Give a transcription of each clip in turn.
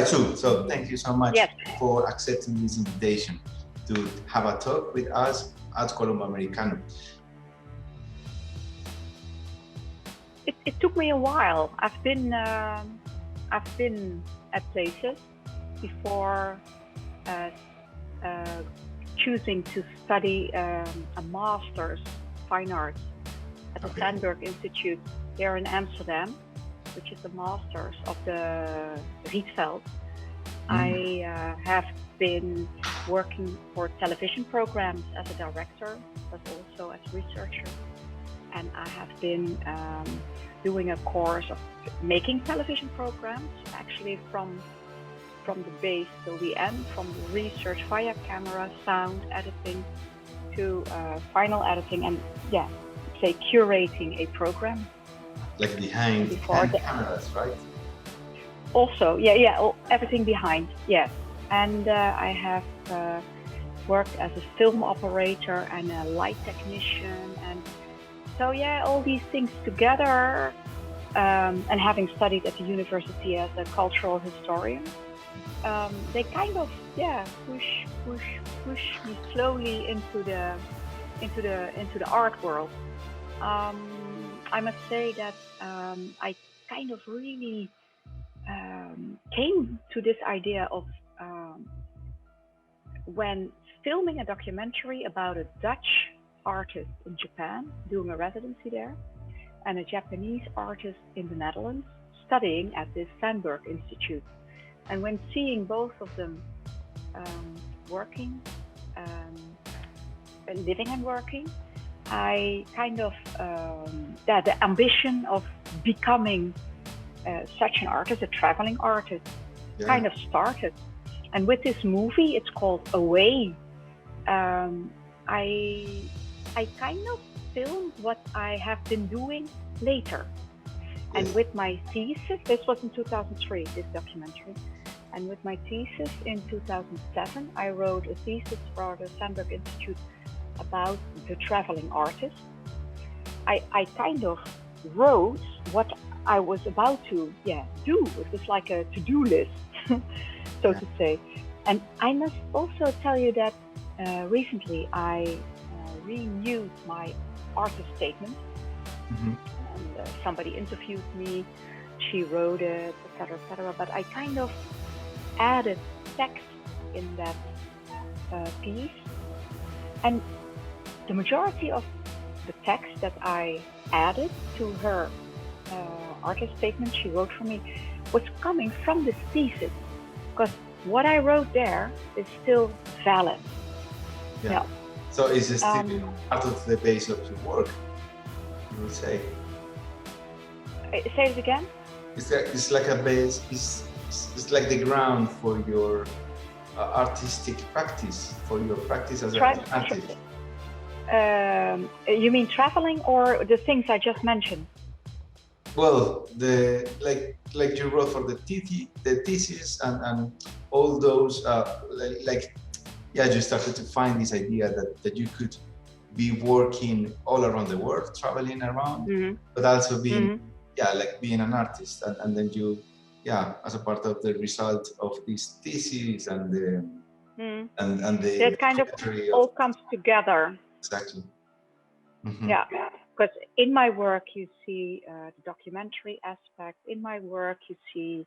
So thank you so much Yes. for accepting this invitation to have a talk with us at Colombo Americano. It took me a while. I've been at places before choosing to study a master's fine arts at the Sandberg Institute here in Amsterdam, which is the master's of the Rietveld. I have been working for television programs as a director, but also as a researcher. And I have been doing a course of making television programs, actually from the base till the end, from research via camera, sound editing to final editing, and say curating a program. Like behind cameras, right? Also, everything behind, yes. And I have worked as a film operator and a light technician, and so all these things together, and having studied at the university as a cultural historian, they kind of push me slowly into the art world. I must say that I kind of really came to this idea of when filming a documentary about a Dutch artist in Japan doing a residency there, and a Japanese artist in the Netherlands studying at this Sandberg Institute. And when seeing both of them working, living and working, I kind of, the ambition of becoming such an artist, a traveling artist, kind of started. And with this movie, it's called Away, I kind of filmed what I have been doing later. And with my thesis, this was in 2003, this documentary. And with my thesis in 2007, I wrote a thesis for the Sandberg Institute about the traveling artist. I kind of wrote what I was about to do. It was like a to-do list, so to say. And I must also tell you that recently I renewed my artist statement. And somebody interviewed me, she wrote it, etc. But I kind of added text in that piece, and the majority of the text that I added to her artist statement she wrote for me was coming from this thesis, because what I wrote there is still valid. So is it still part of the base of your work, you would say? Say it again? It's like a base, it's like the ground for your artistic practice, for your practice as an artist. You mean traveling or the things I just mentioned? Well, like you wrote for the thesis and all those you started to find this idea that you could be working all around the world, traveling around, but also being being an artist, and then you as a part of the result of this thesis and the and the that kind of all comes together. Exactly. Because in my work you see the documentary aspect. In my work you see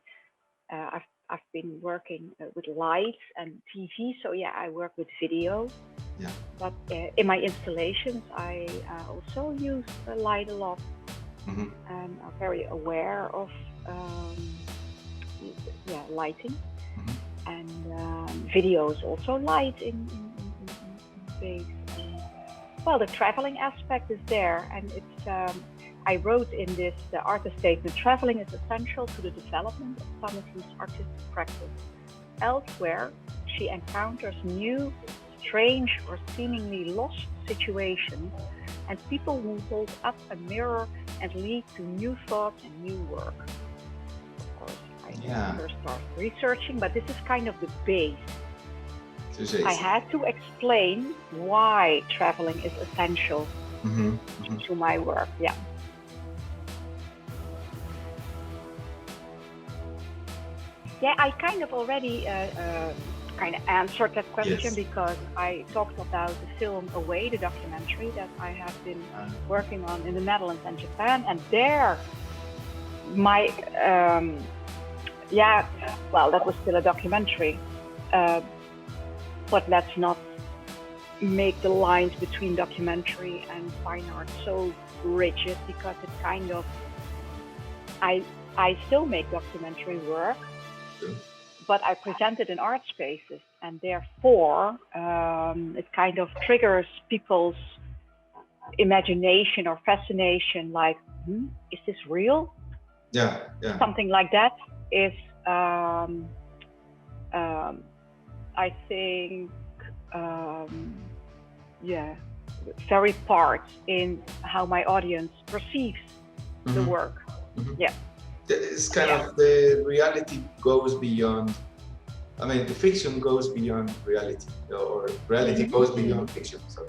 I've been working with lights and TV, so I work with video. But in my installations I also use light a lot, and I'm very aware of lighting, and videos also light in base. Well, the traveling aspect is there, and it's. I wrote in this artist statement: traveling is essential to the development of Tomesen's artistic practice. Elsewhere, she encounters new, strange, or seemingly lost situations, and people who hold up a mirror and lead to new thoughts and new work. Of course, I first started researching, but this is kind of the base. I had to explain why traveling is essential to my work. Yeah, I kind of already kind of answered that question Yes. because I talked about the film Away, the documentary that I have been working on in the Netherlands and Japan, and there, my yeah, well, that was still a documentary, but let's not make the lines between documentary and fine art so rigid because it kind of I still make documentary work, but I present it in art spaces, and therefore it kind of triggers people's imagination or fascination. Like, is this real? Yeah, yeah. Something like that is, I think, yeah, very part in how my audience perceives the work. Yeah. It's kind of the reality goes beyond. I mean, the fiction goes beyond reality, or reality goes beyond fiction. So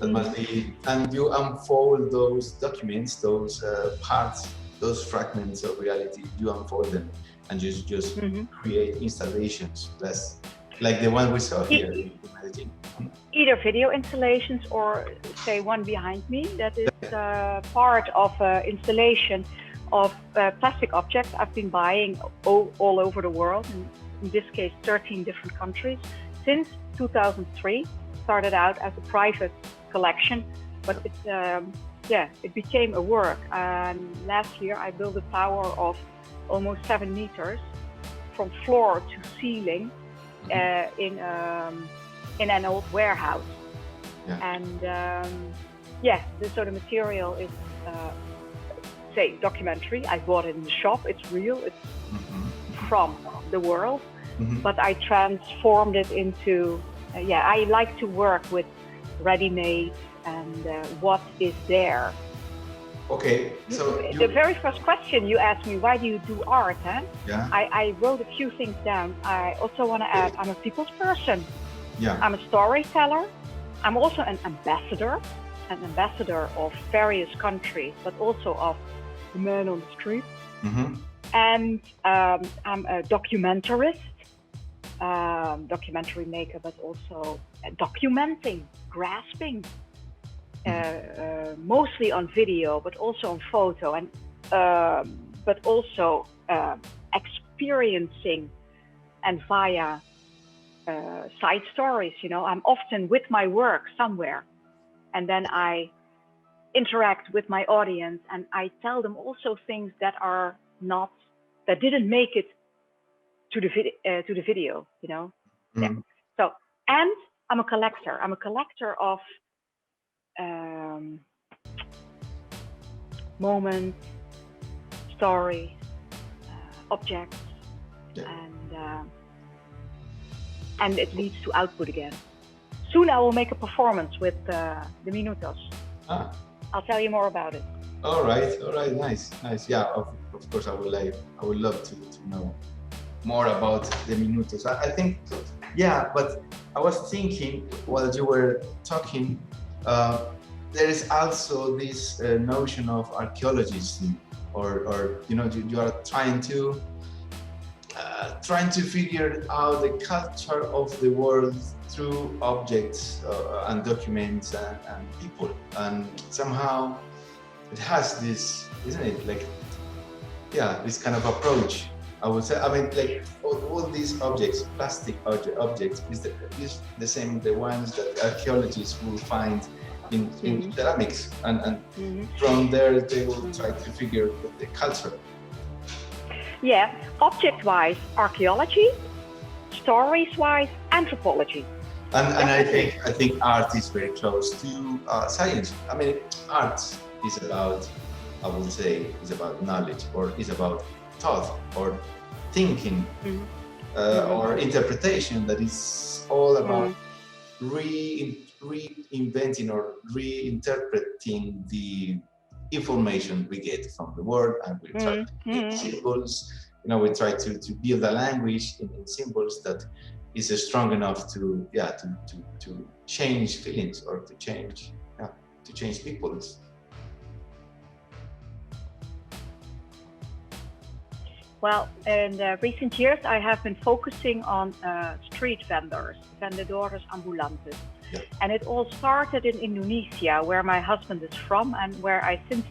that must be. And you unfold those documents, those parts, those fragments of reality. You unfold them, and just create installations. Less like the one we saw here in Medellín. Either video installations or say one behind me that is part of installation of plastic objects I've been buying all over the world, in this case 13 different countries, since 2003. Started out as a private collection, but it became a work, and last year I built a tower of almost 7 meters from floor to ceiling in an old warehouse. And so the material is say documentary. I bought it in the shop. It's real. It's from the world, but I transformed it into. I like to work with ready-made and what is there. Okay, so the very first question you asked me, why do you do art? Huh? Yeah. I wrote a few things down. I also want to add, I'm a people's person. Yeah. I'm a storyteller. I'm also an ambassador of various countries, but also of the man on the street. And I'm a documentarist, documentary maker, but also documenting, grasping, mostly on video, but also on photo, and but also experiencing and via side stories. I'm often with my work somewhere, and then I interact with my audience, and I tell them also things that didn't make it to the video. Yeah. So, and I'm a collector. I'm a collector of moments, stories, objects, and it leads to output again. Soon I will make a performance with the Minutos. I'll tell you more about it. All right, nice. Yeah, of course I would love to know more about the Minutos. I think, but I was thinking while you were talking, there is also this notion of archaeologism, or you are trying to figure out the culture of the world through objects and documents and people, and somehow it has this, isn't it? Like, this kind of approach. I would say. I mean, like all these objects, plastic objects, is the same, the ones that archaeologists will find in ceramics, and from there they will try to figure the culture. Yeah, object-wise, archaeology; stories-wise, anthropology. And I think art is very close to science. I mean, art is about, I would say, is about knowledge, or is about thought, or thinking, or interpretation. That is all about reinventing or reinterpreting the information we get from the world, and we try to make symbols. We try to build a language in symbols that is strong enough to change feelings, or to change peoples. Well, in recent years, I have been focusing on street vendors, vendedores ambulantes. Yeah. And it all started in Indonesia, where my husband is from and where I, since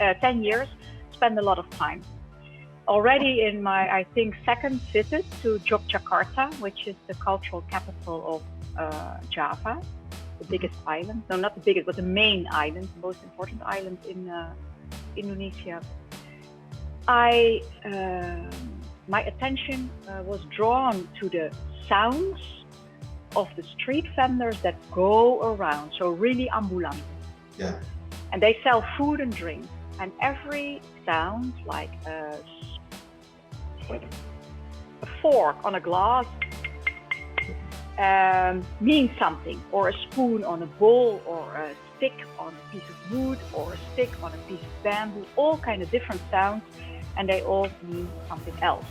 10 years, spend a lot of time. Already in my, I think, second visit to Yogyakarta, which is the cultural capital of Java, the biggest island. No, not the biggest, but the main island, the most important island in Indonesia. My attention was drawn to the sounds of the street vendors that go around, so really ambulant. Yeah. And they sell food and drink, and every sound, like a fork on a glass, means something, or a spoon on a bowl, or a stick on a piece of wood, or a stick on a piece of bamboo, all kind of different sounds, and they all mean something else.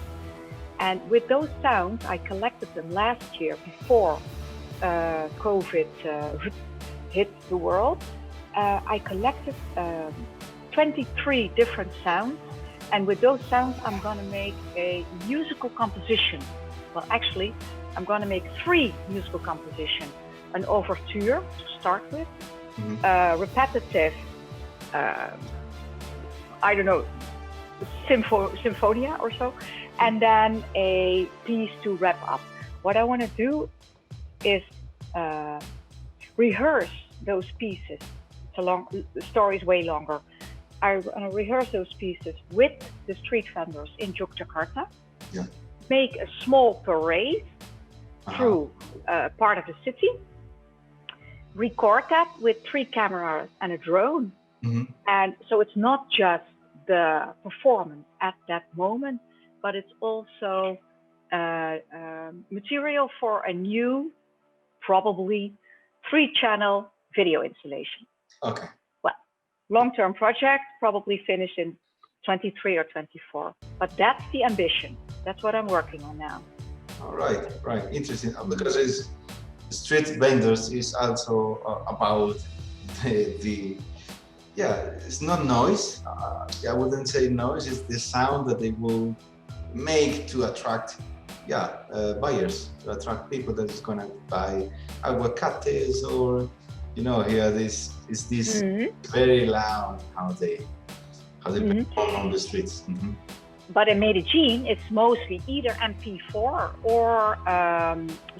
And with those sounds, I collected them last year before COVID hit the world. I collected 23 different sounds, and with those sounds, I'm going to make a musical composition. Well, actually, I'm going to make 3 musical compositions: an overture to start with, repetitive, I don't know, symphonia or so, and then a piece to wrap up. What I want to do is rehearse those pieces. The story is way longer. I want to rehearse those pieces with the street vendors in Yogyakarta. Yeah. Make a small parade through part of the city. Record that with 3 cameras and a drone. And so it's not just the performance at that moment, but it's also material for a new, probably 3-channel video installation. Okay. Well, long-term project, probably finished in 23 or 24. But that's the ambition. That's what I'm working on now. All right, right. Interesting. Because it's street vendors is also about the it's not noise. I wouldn't say noise. It's the sound that they will make to attract buyers, to attract people that is gonna buy aguacates, or here this very loud how they perform on the streets. But in Medellín, it's mostly either MP4 or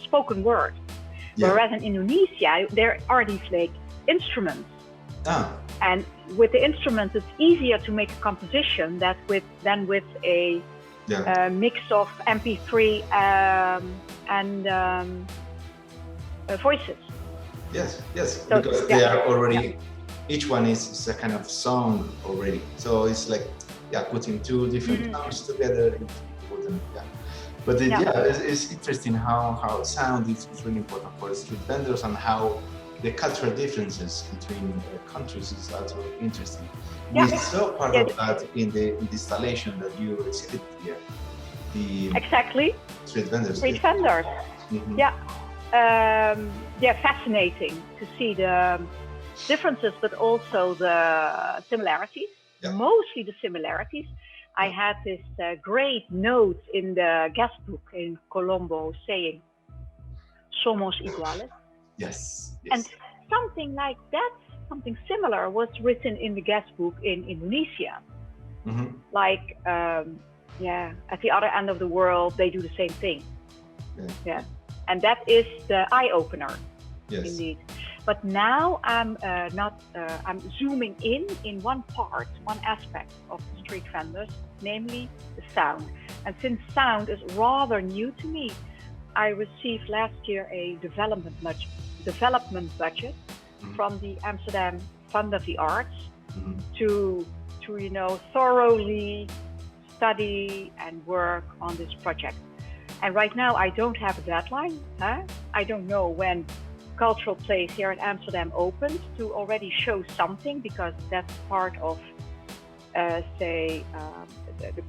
spoken word. Yeah. Whereas in Indonesia, there are these like instruments. And with the instruments, it's easier to make a composition than with a mix of MP3 and voices. Yes, So, because they are already, each one is a kind of song already. So it's like, putting 2 different sounds together. But it's interesting how sound is really important for street vendors, and how the cultural differences between countries is also interesting. We saw part of that in the installation that you exhibited here. Exactly. Street vendors. Street vendors. Fascinating to see the differences, but also the similarities. Mostly the similarities. I had this great note in the guest book in Colombo saying, "Somos iguales." Yes. And something like that, something similar was written in the guest book in Indonesia. Like, at the other end of the world, they do the same thing. And that is the eye-opener, indeed. But now I'm I'm zooming in one aspect of the street vendors, namely the sound. And since sound is rather new to me, I received last year a development budget from the Amsterdam Fund of the Arts to thoroughly study and work on this project. And right now I don't have a deadline. I don't know when cultural place here in Amsterdam opens to already show something, because that's part of the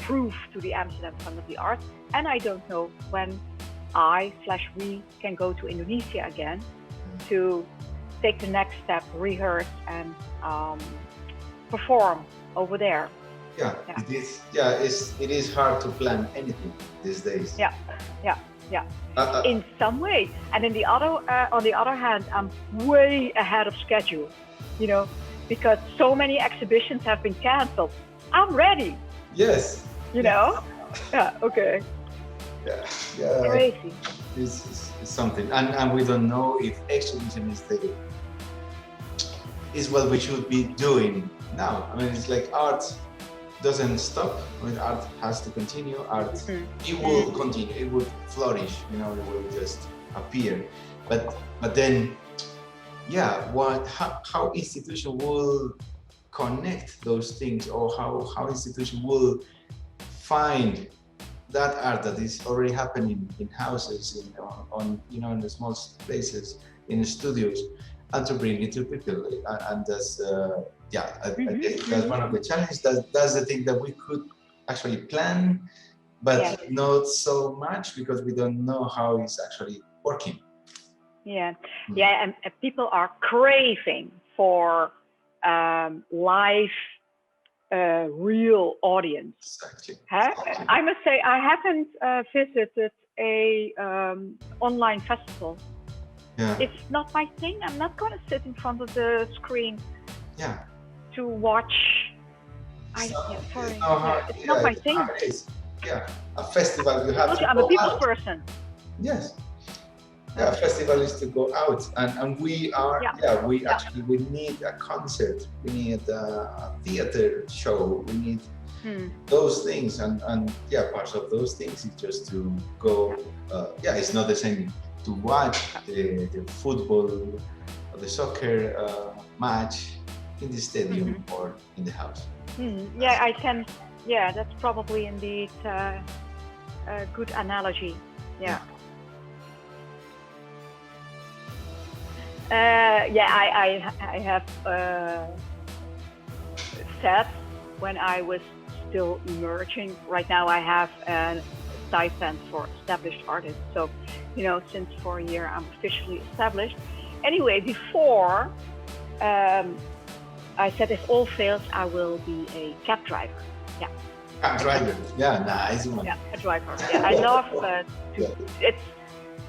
proof to the Amsterdam Fund of the Arts. And I don't know when we can go to Indonesia again to take the next step, rehearse and perform over there. Yeah, Yeah. it is. Yeah, it is hard to plan anything these days. Yeah, yeah, yeah. Uh, In some way, and on the other hand, I'm way ahead of schedule. You know, because so many exhibitions have been cancelled. I'm ready. yes. You know. Yeah. Okay. Yeah. Yeah. Crazy. It's something, and we don't know if exhibition is what we should be doing now. I mean, it's like art doesn't stop. I mean, art has to continue. Art, it will continue. It will flourish. You know, it will just appear. But then, yeah, how institution will connect those things, or how institution will find that art that is already happening in houses, on in the small places, in the studios, and to bring it to people. And that's I guess that's one of the challenges. That's the thing that we could actually plan, but not so much because we don't know how it's actually working. Yeah, and people are craving for live, real audience. Exactly. I must say, I haven't visited a online festival. Yeah. It's not my thing. I'm not going to sit in front of the screen. Yeah. To watch. It's not my thing. Yeah, a festival you have to I'm go a people's out. Person. Yes. Yeah, a festival is to go out, and we are. Actually we need a concert. We need a theater show. We need those things, and parts of those things is just to go. It's not the same to watch the football or the soccer match in the stadium or in the house. Yeah, I can. Yeah, that's probably indeed a good analogy. Yeah. I have said when I was still emerging. Right now, I have a stipend for established artists. So, since for a year, I'm officially established. Anyway, before. I said, if all fails, I will be a cab driver. Yeah. Cab driver. Yeah, nice one. Yeah, a driver. Yeah, I love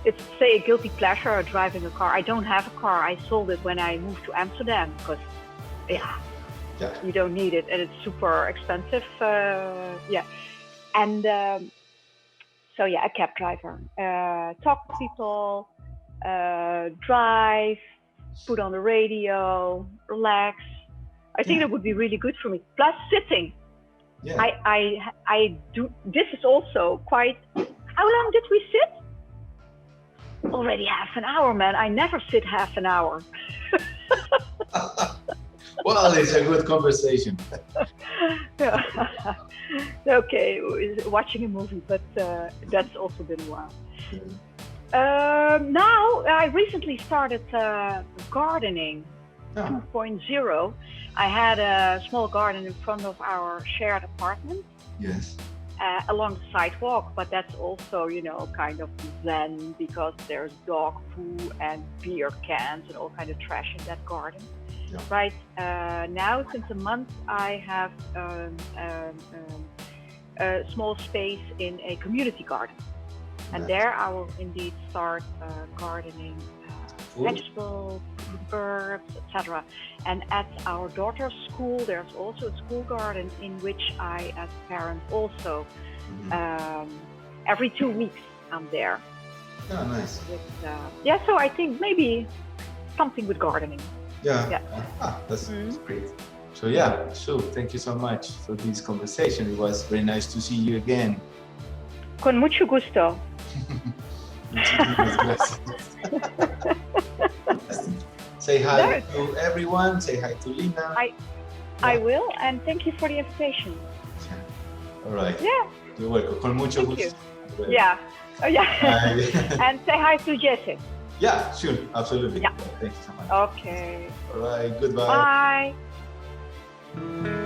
it's say a guilty pleasure driving a car. I don't have a car. I sold it when I moved to Amsterdam because, you don't need it and it's super expensive. And a cab driver. Talk to people, drive, put on the radio, relax. I think that would be really good for me. Plus sitting. Yeah. I do. This is also quite. How long did we sit? Already half an hour, man. I never sit half an hour. Well, it's a good conversation. Okay, watching a movie, but that's also been a while. Now I recently started gardening 2.0. I had a small garden in front of our shared apartment. Yes. Along the sidewalk, but that's also, kind of zen because there's dog poo and beer cans and all kind of trash in that garden. Yeah. Right now, since a month, I have a small space in a community garden. And there I will indeed start gardening vegetables, herbs, etc. And at our daughter's school, there's also a school garden in which I, as a parent, also every 2 weeks I'm there. Oh, nice. With, so I think maybe something with gardening. Yeah. That's great. So thank you so much for this conversation. It was very nice to see you again. Con mucho gusto. Say hi to everyone. Say hi to Lina. I will, and thank you for the invitation. All right. Yeah. You're welcome. Con mucho gusto. Well. Yeah. Oh, yeah. And say hi to Jesse. Yeah, sure. Absolutely. Yeah. Thank you so much. Okay. All right. Goodbye. Bye.